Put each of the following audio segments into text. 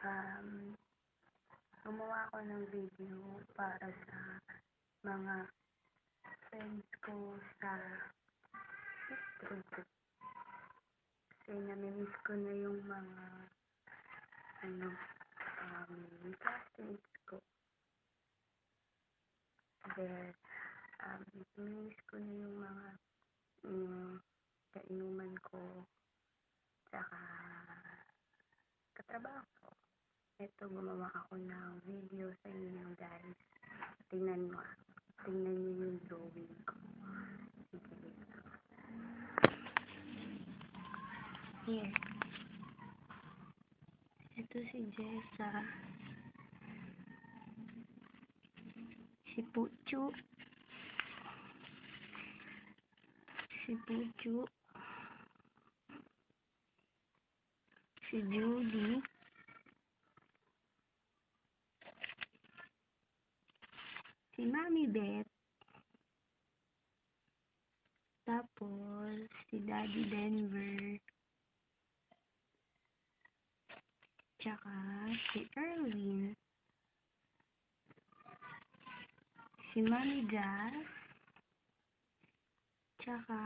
um, gumawa ako ng video para sa mga friends ko sa history ko. Kasi namimiss ko na yung mga classmates ko. Then, namimiss ko na yung mga kainuman ko, tsaka katrabaho ko. Ito, gumawa ako ng video sa inyo, guys. Tingnan nyo yung drawing ko. Sige. Here. Ito si Jessa. Si Puchu. Si Judy. Si Mami Beth. Tapos, si Daddy Denver. Tsaka, si Erwin. Si Mami Jazz. Tsaka,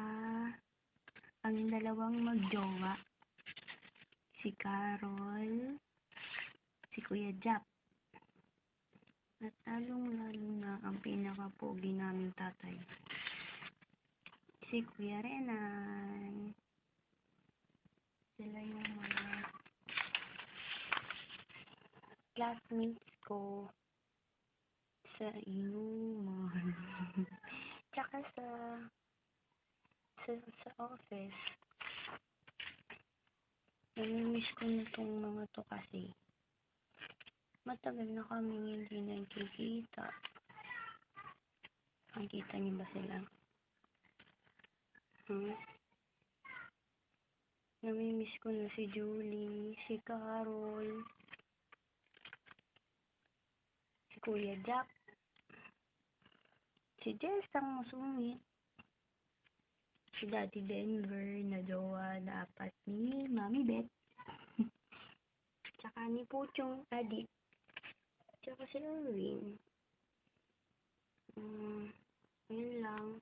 ang dalawang magjowa. Si Carol. Si Kuya Jap. At lalong-lalo na ang pinaka-pogi naming tatay. Si Kuya Renay. Sila yung mga classmates ko sa inuman. Tsaka sa office. Namimiss ko na tong mga to kasi matagal na kami hindi nagkikita. Nakikita niyo ba sila? Namimiss ko na si Julie, si Carol, si Kuya Jack, si Jess ang masungit, si Daddy Denver na jowa dapat ni Mami Beth, tsaka ni Puchong Adik, tsaka si Erwin. Yun lang.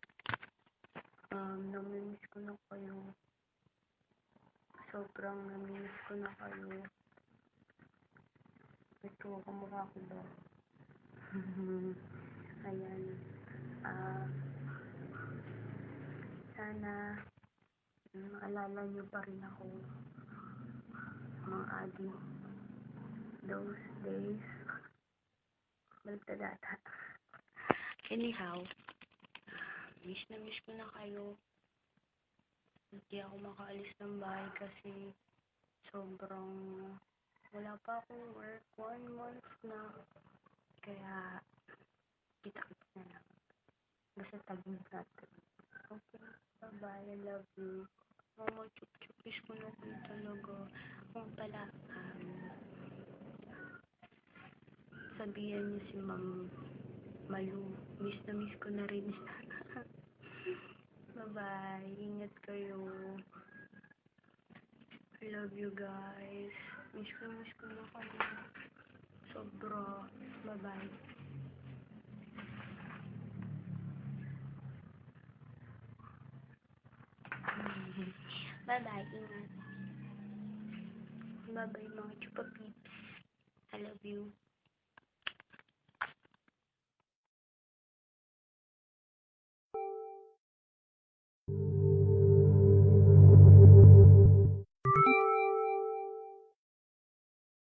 Namimiss ko na kayo. Sobrang namimiss ko na kayo. Ito, kamukha ko ba? Ayan. Sana maalala nyo pa rin ako, mga adik. Those days. Baltadata. Anyhow, miss ko na kayo. Hindi ako makaalis ng bahay kasi sobrang wala pa akong work. 1 month na. Kaya kita-kita na lang. Basta tagin natin. Okay. Bye-bye. I love you. Mama, chup-chupis ko na kayo talaga. Kung pala, sabihan niyo si Ma'am Malu. Miss ko na rin. Bye-bye. Ingat kayo. I love you guys. Miss ko na kayo. Sobra. Bye-bye. Bye-bye. Ingat. Bye-bye mga chupa peeps. I love you.